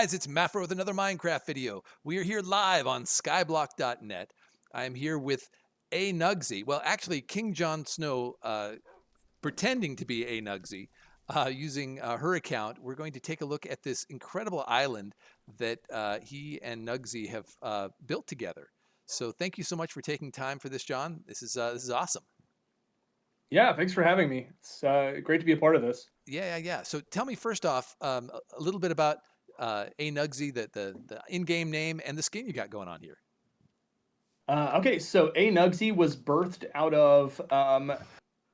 guys, it's Mafra with another Minecraft video. We are here live on skyblock.net. I am here with ANugsy. Well, actually, KingJonSnow pretending to be ANugsy using her account. We're going to take a look at this incredible island that he and Nugsy have built together. So thank you so much for taking time for this, John. This is awesome. Yeah, thanks for having me. It's great to be a part of this. Yeah. So tell me first off a little bit about ANugsy, the in-game name, and the skin you got going on here. Okay, so ANugsy was birthed out of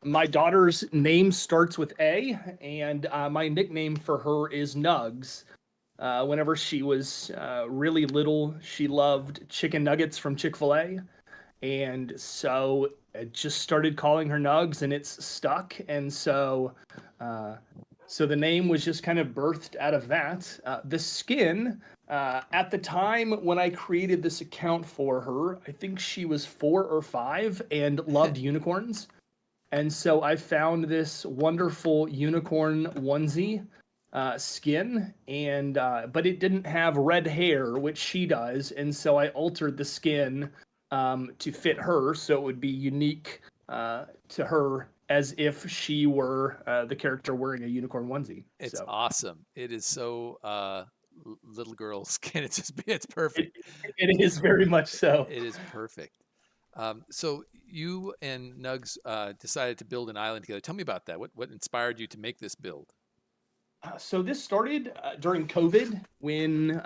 my daughter's name starts with A, and my nickname for her is Nugs. Whenever she was really little, she loved chicken nuggets from Chick-fil-A, and so I just started calling her Nugs, and it's stuck. And so the name was just kind of birthed out of that. The skin, at the time when I created this account for her, I think she was 4 or 5 and loved unicorns. And so I found this wonderful unicorn onesie skin, and but it didn't have red hair, which she does, and so I altered the skin to fit her, so it would be unique to her, as if she were the character wearing a unicorn onesie. It's So awesome. It is so little girl skin. It's perfect. it is very much so. It is perfect. So you and Nugs decided to build an island together. Tell me about that. What inspired you to make this build? So this started during COVID, when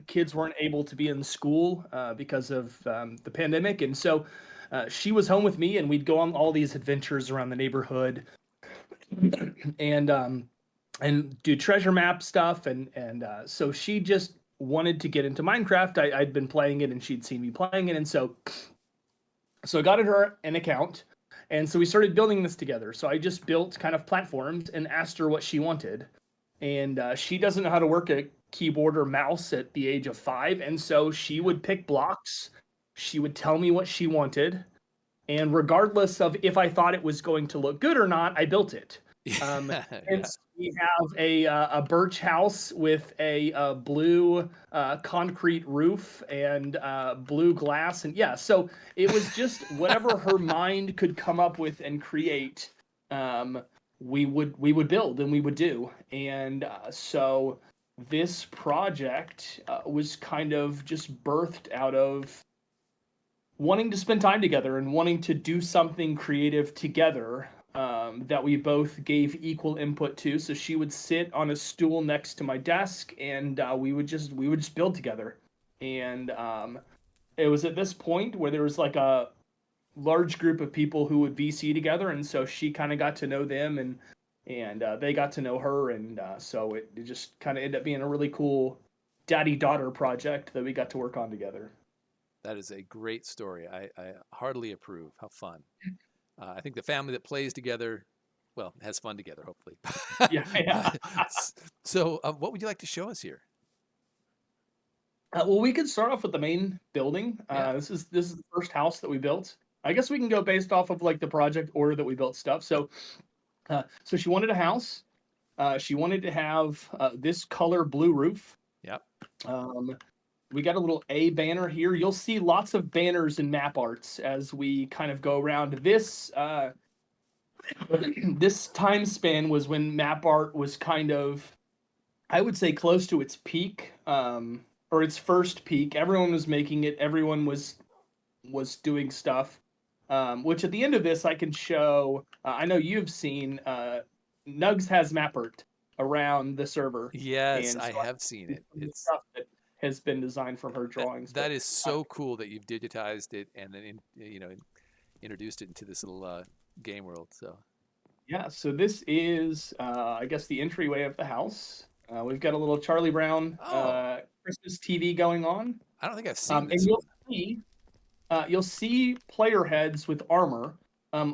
kids weren't able to be in school because of the pandemic, and so she was home with me, and we'd go on all these adventures around the neighborhood, and do treasure map stuff, and so she just wanted to get into Minecraft. I'd been playing it, and she'd seen me playing it, and so I got her an account, and so we started building this together. So I just built kind of platforms and asked her what she wanted, and she doesn't know how to work a keyboard or mouse at the age of 5, and so she would pick blocks. She would tell me what she wanted, and regardless of if I thought it was going to look good or not, I built it. Yeah. And we have a birch house with a blue concrete roof and blue glass, and yeah, so it was just whatever her mind could come up with and create. We would build and we would do, and so this project was kind of just birthed out of wanting to spend time together and wanting to do something creative together, that we both gave equal input to. So she would sit on a stool next to my desk, and we would just build together. And it was at this point where there was like a large group of people who would VC together, and so she kind of got to know them, and they got to know her, and so it just kind of ended up being a really cool daddy-daughter project that we got to work on together. That is a great story. I heartily approve. How fun. I think the family that plays together, well, has fun together, hopefully. Yeah, yeah. So what would you like to show us here? Well, we could start off with the main building. Yeah. This is the first house that we built. I guess we can go based off of like the project order that we built stuff. So she wanted a house. She wanted to have this color blue roof. Yep. We got a little A banner here. You'll see lots of banners and map arts as we kind of go around. This time span was when map art was kind of, I would say, close to its peak, or its first peak. Everyone was making it. Everyone was doing stuff. Which at the end of this, I can show. I know you've seen. Nugs has map art around the server. Yes, And I so have seen it. It's stuff that has been designed from her drawings. that But is so cool that you've digitized it and then introduced it into this little game world. So yeah, so this is, I guess, the entryway of the house. We've got a little Charlie Brown oh, Christmas TV going on, I don't think I've seen and this one. you'll see player heads with armor.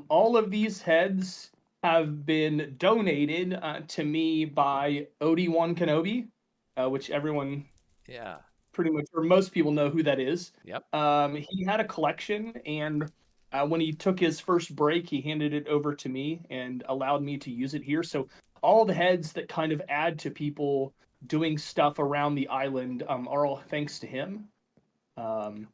All of these heads have been donated to me by Obi-Wan Kenobi, which everyone Yeah. pretty much, or most people, know who that is. Yep. He had a collection, and when he took his first break, he handed it over to me and allowed me to use it here. So all the heads that kind of add to people doing stuff around the island are all thanks to him.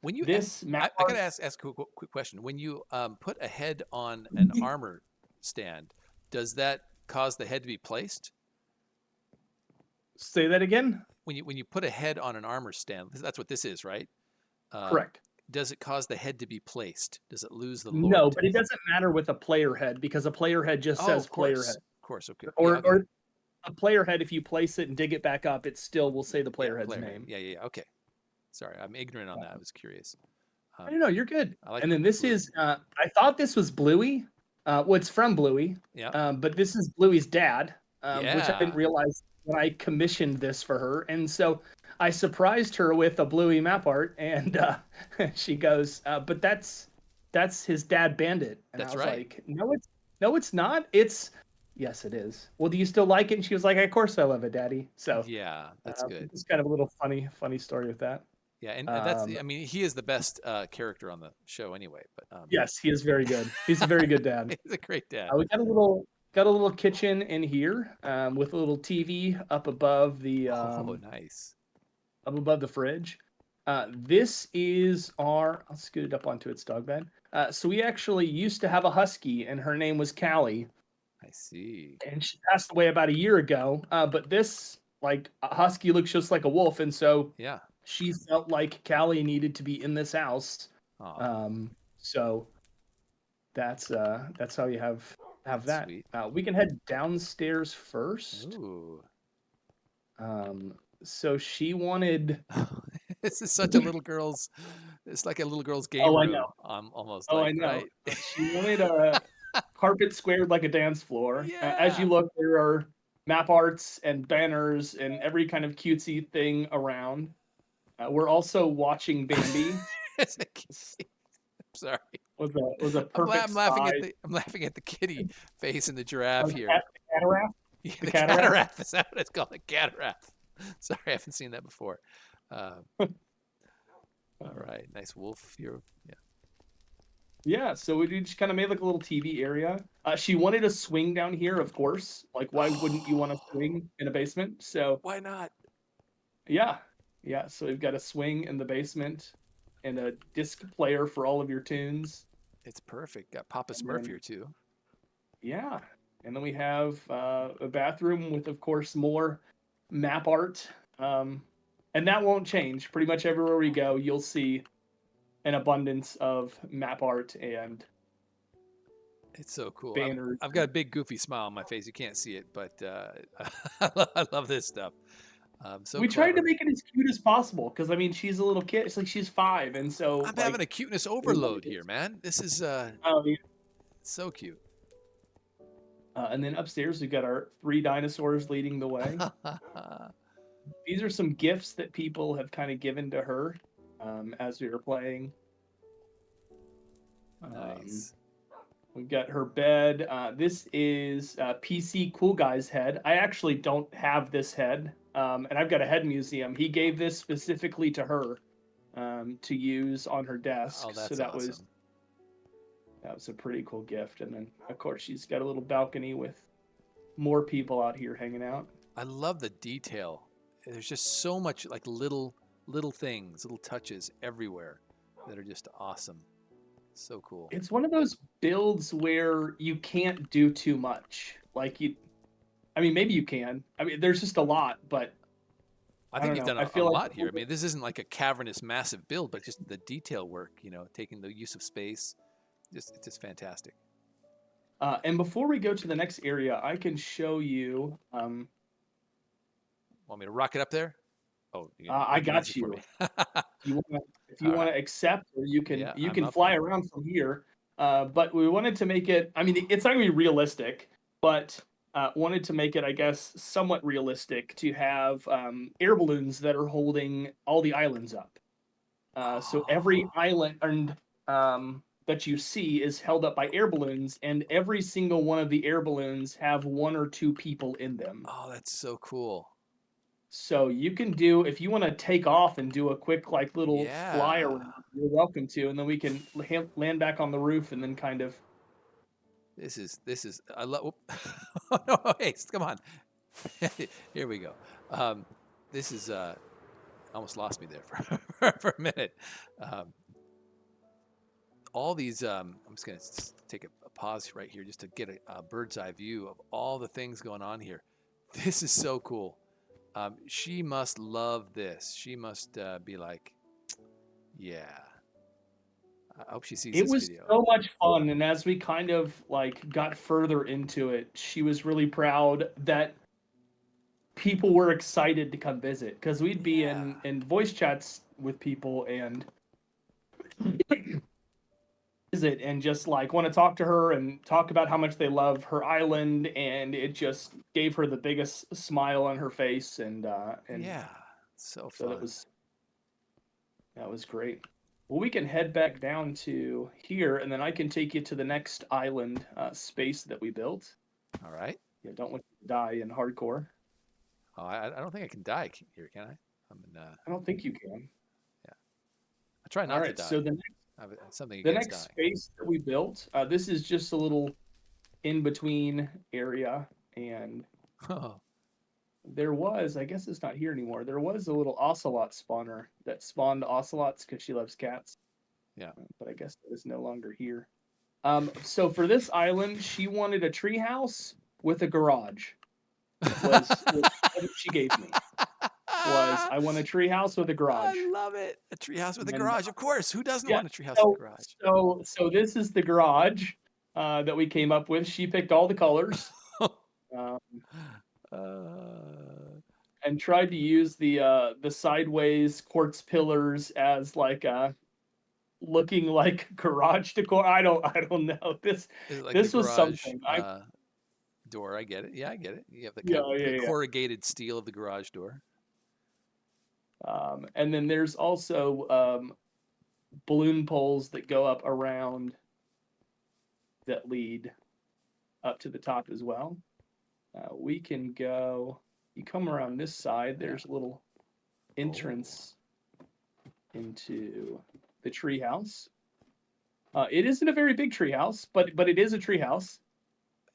When you, This map I art, gotta ask a quick question. When you put a head on an armor stand, does that cause the head to be placed? say that again? When you put a head on an armor stand, that's what this is, right? Um, Correct. does it cause the head to be placed? Does it lose the No, lord to but it it? doesn't matter with a player head because a player head just Oh, says player head. of course. Okay, yeah, okay, Or a player head, if you place it and dig it back up, it still will say the yeah, player head's player head. name. Yeah. Okay, sorry, I'm ignorant on that. I was curious. I Um, don't know, you're good. I like And the then this blue. is I thought this was Bluey. Well, it's from Bluey, Yeah, but this is Bluey's dad, which I didn't yeah. realize when I commissioned this for her. And so I surprised her with a Bluey map art, and she goes, "But that's his dad, Bandit." And I That's was right. like, no, it's not. It's yes, it is. Well, do you still like it? And she was like, "Of course I love it, Daddy." So Yeah, that's good. it's kind of a little funny story with that. Yeah, and that's, Um, I mean, he is the best character on the show anyway. But yes, he is very good. He's a very good dad. he's a great dad. We got a little kitchen in here with a little TV Oh, nice. up above the fridge. This is our. I'll scoot it up onto its dog bed. So we actually used to have a husky, and her name was Callie, I see. and she passed away about a year ago. But this like a husky looks just like a wolf, and so Yeah. she felt like Callie needed to be in this house. Oh, So that's how you have that's that. sweet. We can head downstairs first. Ooh. Um, so she wanted. This is such a little girl's. It's like a little girl's game Oh, I know. room. Almost Oh, like, I know. right? She wanted a carpet squared like a dance floor. As you Yeah. look, there are map arts and banners and every kind of cutesy thing around. We're also watching Bambi. It's a kitty. Sorry. Was a perfect size. I'm laughing at the kitty face and the giraffe here. The cataract. Yeah, The the cataract. cataract. Is that what it's called? The cataract. Sorry, I haven't seen that before. Uh, all right, nice wolf here. Yeah. Yeah, so we just kind of made like a little TV area. She wanted a swing down here, of course. Like, why wouldn't you want a swing in a basement? So, Why not? yeah, yeah. So we've got a swing in the basement and a disc player for all of your tunes. It's perfect. Got Papa And Smurf then, here too. yeah, and then we have a bathroom with, of course, more map art. And that won't change. Pretty much everywhere we go, you'll see an abundance of map art and It's so cool. banners. I've got a big goofy smile on my face. You can't see it, but I love this stuff. So We tried to clever. make it as cute as possible because I mean she's a little kid. It's like she's 5, and so I'm having like a cuteness we wanted overload it. here, man. This is Yeah. so cute. And then upstairs we've got our 3 dinosaurs leading the way. These are some gifts that people have kind of given to her as we were playing. Nice. We've got her bed. This is PC Cool Guy's head. I actually don't have this head, and I've got a head museum. He gave this specifically to her to use on her desk. Oh, So that's awesome. that was a pretty cool gift. And then of course she's got a little balcony with more people out here hanging out. I love the detail. There's just so much like little things, little touches everywhere that are just awesome. So cool. It's one of those builds where you can't do too much. Like you, I mean, maybe you can. I mean, there's just a lot, but I I think don't you've know. done I a feel like lot here. I mean, this isn't like a cavernous, massive build, but just the detail work. Taking the use of space, it's just fantastic. and before we go to the next area, I can show you. Want me to rock it up there? Oh, I you can got answer for you. me. If you All want right. to accept, or Yeah, you I'm can up. fly around from here. But we wanted to make it. I mean, it's not gonna be realistic, but wanted to make it, I guess, somewhat realistic to have air balloons that are holding all the islands up. So every island that you see is held up by air balloons, and every single one of the air balloons have 1 or 2 people in them. Oh, that's so cool. So you can do if you want to take off and do a quick like little fly Yeah. around, you're welcome to, and then we can land back on the roof and then kind of. This is I love. Oh, no, hey, come on. Here we go. this is almost lost me there for a minute. Um, all these, I'm just going to take a pause right here just to get a bird's eye view of all the things going on here. This is so cool. She must love this. She must be like, yeah. I hope she sees It this was video. so much fun, and as we kind of like got further into it, she was really proud that people were excited to come visit because we'd be Yeah. in voice chats with people and visit and just like want to talk to her and talk about how much they love her island, and it just gave her the biggest smile on her face, and Yeah. So so fun. that was great. Well, we can head back down to here, and then I can take you to the next island space that we built. All right. Yeah, don't want you to die in hardcore. Oh, I don't think I can die here, can I? I'm in, I don't think you can. yeah. I try All not to right, die. so I have something the against next dying. space that we built, this is just a little in between area, and Oh, there was, I guess it's not here anymore. There was a little ocelot spawner that spawned ocelots because she loves cats, yeah. but I guess it is no longer here. So for this island, she wanted a treehouse with a garage. Was what she gave me. Was I want a treehouse with a I garage, love it. A treehouse with a and garage. Of course. Who doesn't yeah. want a treehouse with a So garage? so this is the garage that we came up with. She picked all the colors. Um, uh, and tried to use the sideways quartz pillars as like looking like garage decor. I don't know. This is it like the this was garage something. I door? I get it. Yeah, I get it. You have the kind Yeah, of the yeah, yeah. corrugated steel of the garage door. And then there's also balloon poles that go up around that lead up to the top as well. We can go. You come around this side. Yeah. There's a little Oh. entrance into the treehouse. It isn't a very big treehouse, but it is a treehouse.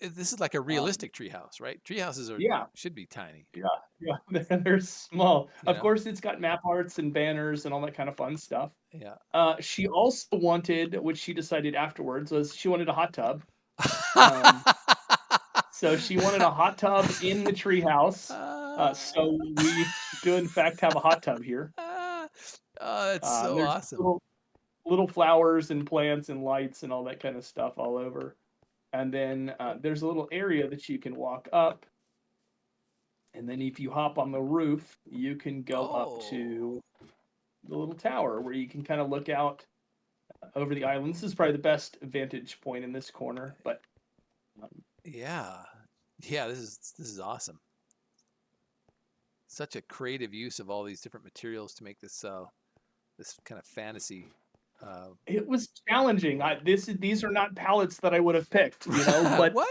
This is like a Um, realistic treehouse, right? Treehouses are yeah, should be tiny, yeah, yeah. They're small. you Of know? course, it's got map arts and banners and all that kind of fun stuff. Yeah. She also wanted, which she decided afterwards, was she wanted a hot tub. Um, so she wanted a hot tub in the treehouse. So we do in fact have a hot tub here. Oh, that's so There's awesome. little flowers and plants and lights and all that kind of stuff all over. And then there's a little area that you can walk up. And then if you hop on the roof, you can go up to Oh. the little tower where you can kind of look out over the island. This is probably the best vantage point in this corner, but um, Yeah. Yeah, this is awesome. Such a creative use of all these different materials to make this this kind of fantasy it was challenging. These are not palettes that I would have picked, but what?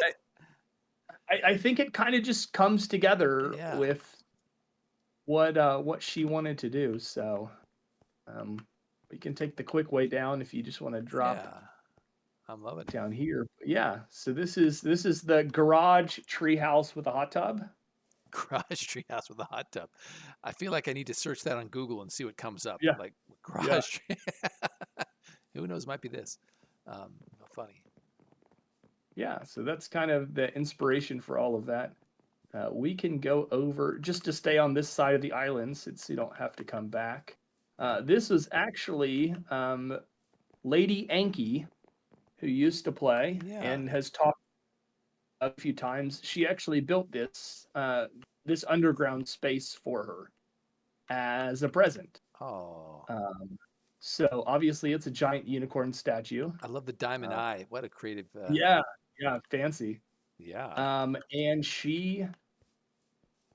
I think it kind of just comes together Yeah. with what she wanted to do. So um, we can take the quick way down if you just want to drop Yeah. I'm loving it. down here. But yeah, so this is the garage treehouse with a hot tub. Garage treehouse with a hot tub. I feel like I need to search that on Google and see what comes up. Yeah, Like yeah, garage tree. Who knows? Might be this. How funny. yeah. So that's kind of the inspiration for all of that. We can go over just to stay on this side of the island since you don't have to come back. This was actually Lady Anki, who used to play Yeah. and has talked a few times. She actually built this underground space for her as a present. Oh, Um, so obviously it's a giant unicorn statue. I love the diamond Uh, eye. What a creative. yeah, yeah, fancy. Yeah. And she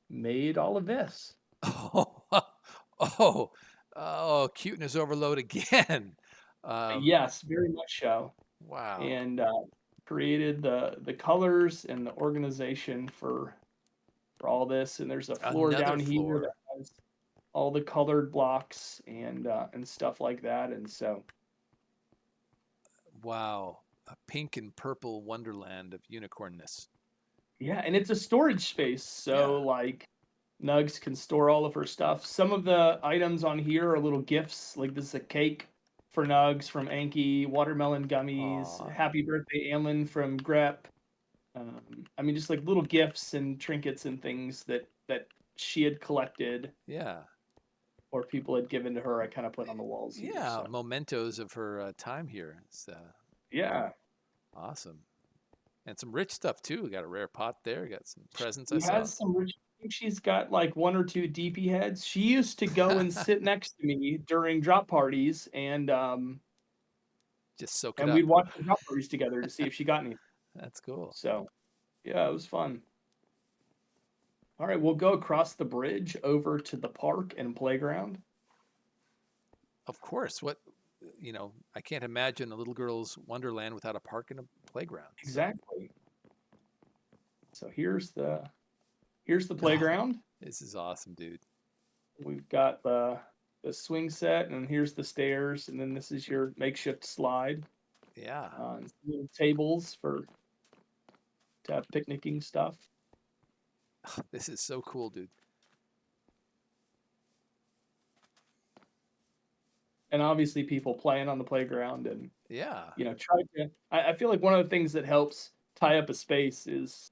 made all of this. Oh, oh, oh, cuteness overload again. Um, Yes, very much so. wow. And created the colors and the organization for all this. And there's a floor Another down here that floor. has all the colored blocks and stuff like that. And so Wow. A pink and purple wonderland of unicornness. yeah, and it's a storage space. Yeah. So like Nugs can store all of her stuff. Some of the items on here are little gifts. Like this is a cake for Nugs from Anki, watermelon gummies, Aw. happy birthday Anlin from Grep. I mean, just like little gifts and trinkets and things that she had collected Yeah. or people had given to her. I kind of put on the walls here. Yeah. So Mementos of her time here. It's yeah, awesome. And some rich stuff too. We got a rare pot there. Got some presents I she saw. has some rich. I think she's got like one or two DP heads. She used to go and sit next to me during drop parties, Just soak it and up. we'd watch the drop parties together to see if she got any. That's cool. So yeah, it was fun. All right, we'll go across the bridge over to the park and playground. Of course. What I can't imagine a little girl's wonderland without a park and a playground. Exactly. So here's the playground. This is awesome, dude. We've got the swing set, and here's the stairs, and then this is your makeshift slide. Yeah. And little tables to have picnicking stuff. This is so cool, dude. And obviously people playing on the playground and Yeah. try to. I feel like one of the things that helps tie up a space is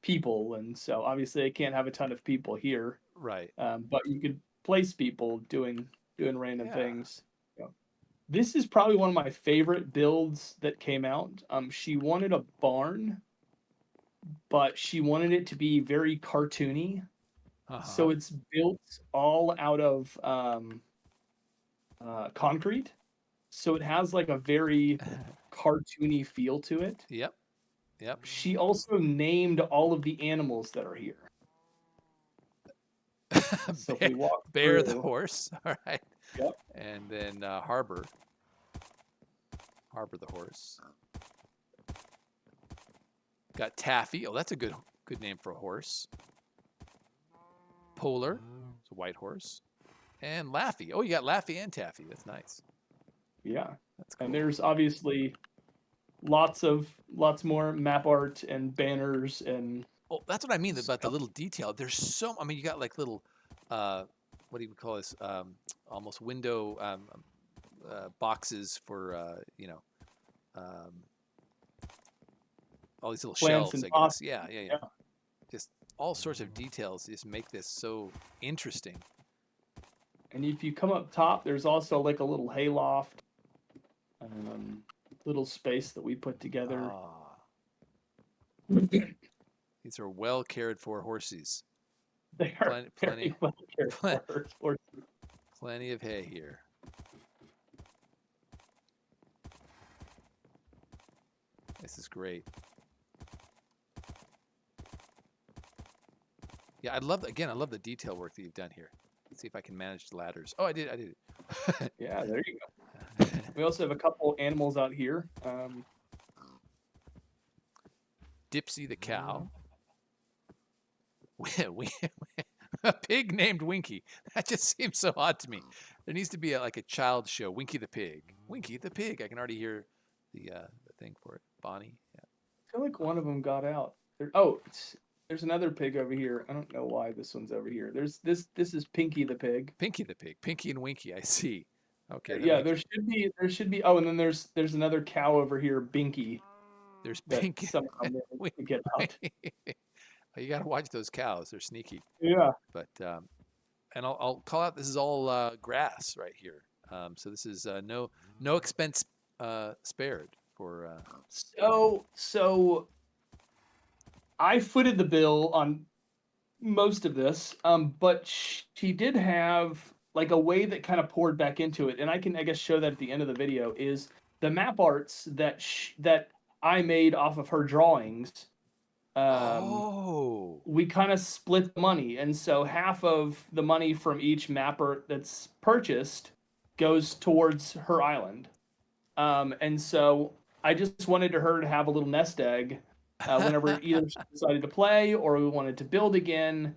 people, and so obviously I can't have a ton of people here. Right. But you could place people doing random Yeah. things. This is probably one of my favorite builds that came out. She wanted a barn, but she wanted it to be very cartoony. So it's built all out of concrete. So it has like a very cartoony feel to it. Yep. Yep. She also named all of the animals that are here. So if we walk Bear through, the horse. All right. Yep. And then Harbor the horse. Got Taffy. Oh, that's a good name for a horse. Polar. It's a white horse. And Laffy. Oh, you got Laffy and Taffy. That's nice. Yeah. That's cool. And there's obviously lots more map art and banners and Oh, that's what I mean about the little detail. There's so. I mean, you got like little, what do you call this? Almost window boxes for all these little plants shelves. and I pots. guess. Yeah. Just all sorts of details just make this so interesting. And if you come up top, there's also like a little hayloft, little space that we put together. These are well cared for horses. They are very well cared for. Plenty of hay here. This is great. Yeah, I love the detail work that you've done here. Let's see if I can manage the ladders. Oh, I did it. Yeah, there you go. We also have a couple animals out here. Dipsy the cow. A pig named Winky. That just seems so odd to me. There needs to be like a child show. Winky the pig. Winky the pig. I can already hear the thing for it. Bonnie. Yeah. I feel like one of them got out. There's another pig over here. I don't know why this one's over here. There's this is Pinky the pig. Pinky the pig. Pinky and Winky. I see. Okay. Yeah, there should be. Oh, and then there's another cow over here, Binky. There's Pinky. Somehow we get out. You got to watch those cows. They're sneaky. Yeah. But and I'll call out. This is all grass right here. So this is no expense spared for. So I footed the bill on most of this, but she did have like a way that kind of poured back into it, and I guess show that at the end of the video is the map arts that I made off of her drawings. We kind of split the money, and so half of the money from each map art that's purchased goes towards her island. And so I just wanted her to have a little nest egg whenever either she decided to play or we wanted to build again.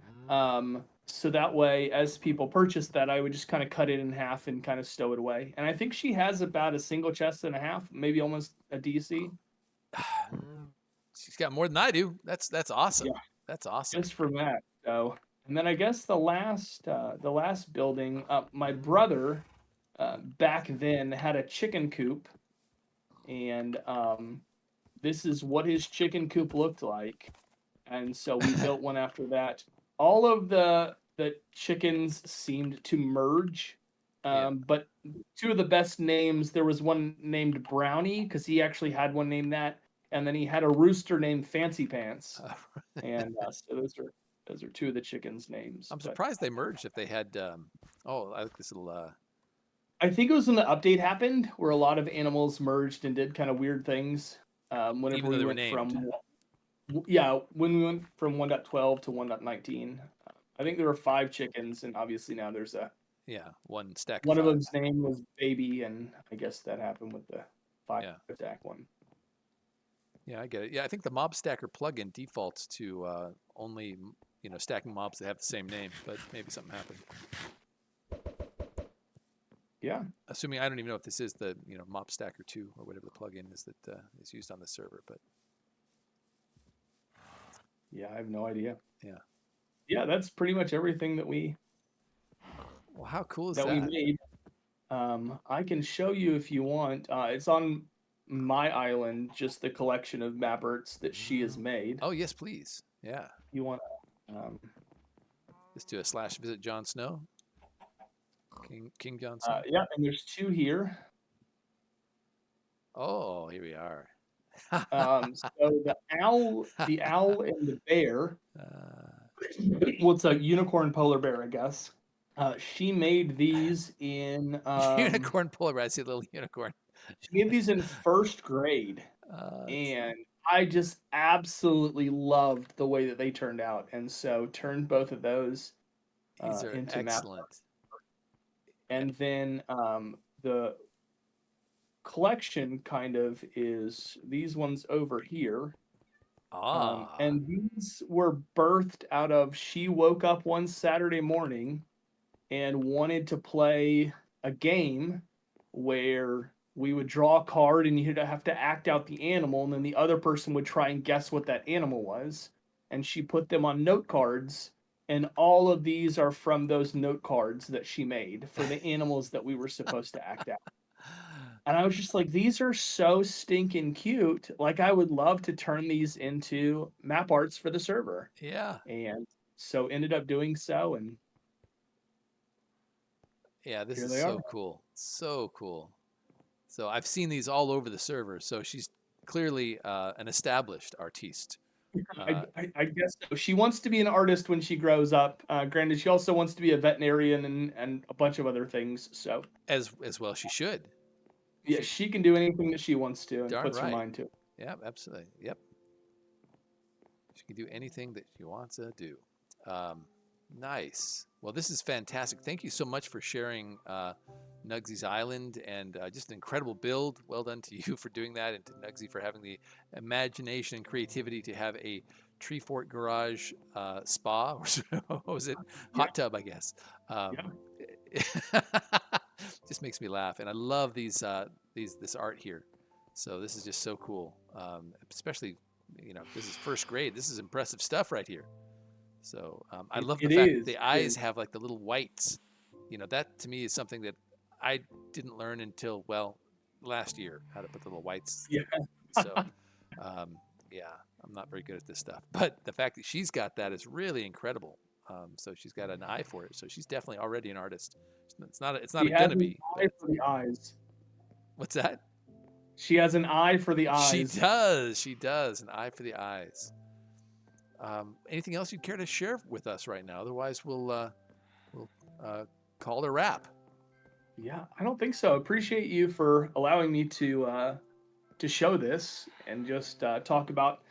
So that way, as people purchased that, I would just kind of cut it in half and kind of stow it away. And I think she has about a single chest and a half, maybe almost a DC. She's got more than I do. That's awesome. Yeah. That's awesome. Just for that. So And then I guess the last building, my brother back then had a chicken coop, and this is what his chicken coop looked like. And so we built one after that. All of the chickens seemed to merge, Yeah. but two of the best names. There was one named Brownie because he actually had one named that, and then he had a rooster named Fancy Pants. And so those are two of the chickens' names. I'm But surprised they merged if they had. Oh, I like this little. I think it was when the update happened where a lot of animals merged and did kind of weird things. Whenever Even though we they were went named. from yeah, when we went from 1.12 to 1.19, I think there were five chickens, and obviously now there's a Yeah, one stack of one of five. them's name was Baby, and I guess that happened with the five Yeah. stack one. Yeah, I get it. Yeah, I think the mob stacker plugin defaults to only stacking mobs that have the same name, but maybe something happened. Yeah, Assuming I don't even know if this is the mob stacker 2 or whatever the plugin is that is used on the server, but yeah, I have no idea. yeah. Yeah, that's pretty much everything Well, how cool is that we that? made. I can show you if you want. It's on my island, just the collection of map arts that she has made. Oh yes, please. Yeah. You want? Um, Just do a / visit Jon Snow. King Jon Snow. yeah, and there's two here. Oh, here we are. So the owl and the bear. uh, Well, it's a unicorn polar bear, I guess. She made these in unicorn polar bear. I see a little unicorn. she made these in first grade, and I just absolutely loved the way that they turned out, and so turned both of those These are into map. excellent. And then the collection kind of is these ones over here. Ah, And these were birthed out of she woke up one Saturday morning and wanted to play a game where we would draw a card and you'd have to act out the animal, and then the other person would try and guess what that animal was. And she put them on note cards, and all of these are from those note cards that she made for the animals that we were supposed to act out. And I was just like, these are so stinking cute. Like, I would love to turn these into map arts for the server. yeah. And so ended up doing so, and Yeah, this here is they are. so cool. So cool. So I've seen these all over the server. So she's clearly an established artiste. I guess so. She wants to be an artist when she grows up. Granted, she also wants to be a veterinarian and a bunch of other things. So As well she should. yeah, she can do anything that she wants to and Darn puts her right. mind to. Yeah, absolutely. Yep. She can do anything that she wants to do. Nice. Well, this is fantastic. Thank you so much for sharing Nugsy's Island and just an incredible build. Well done to you for doing that, and to Nugsy for having the imagination and creativity to have a tree fort garage spa, or what was it? Hot tub, I guess. Yeah. Just makes me laugh, and I love this art here. So this is just so cool, especially this is first grade. This is impressive stuff right here. So I love the It fact that is. the eyes have like the little whites. That to me is something that I didn't learn until last year, how to put the little whites. Yeah. So yeah, I'm not very good at this stuff, but the fact that she's got that is really incredible. So she's got an eye for it. So she's definitely already an artist. It's not. It's not She has gonna an be. eye for the eyes. What's that? She has an eye for the eyes. She does. She does. An eye for the eyes. Anything else you'd care to share with us right now? Otherwise, we'll call it a wrap. Yeah, I don't think so. Appreciate you for allowing me to show this and just talk about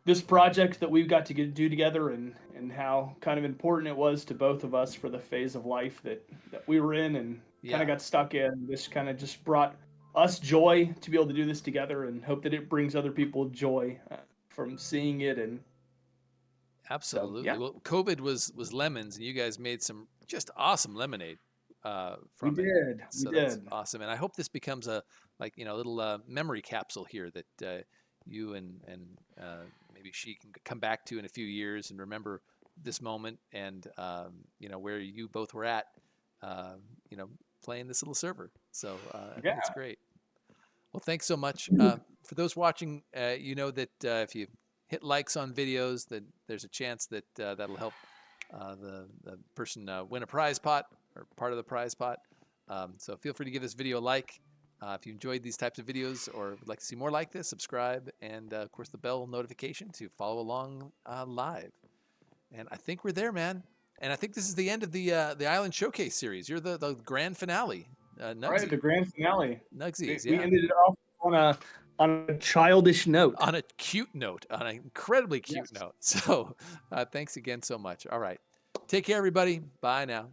this project that we've got to do together, and how kind of important it was to both of us for the phase of life that we were in and kind Yeah, of got stuck in. This kind of just brought us joy to be able to do this together, and hope that it brings other people joy from seeing it. And so, absolutely. yeah, Well, COVID was lemons, and you guys made some just awesome lemonade we from it. did. We So that's did. awesome, and I hope this becomes a little memory capsule here that you and maybe she can come back to in a few years and remember this moment and where you both were at, playing this little server. So I think it's great. Well, thanks so much. For those watching, you know that if you hit likes on videos, that there's a chance that that'll help the person win a prize pot or part of the prize pot. So feel free to give this video a like. If you enjoyed these types of videos or would like to see more like this, subscribe, and of course the bell notification to follow along live. And I think we're there, man. And I think this is the end of the Island Showcase series. You're the grand finale. Nugsy. Right, the grand finale. Nugsies, We ended it off on a childish note. On a cute note, on an incredibly cute note. So thanks again so much. All right. Take care, everybody. Bye now.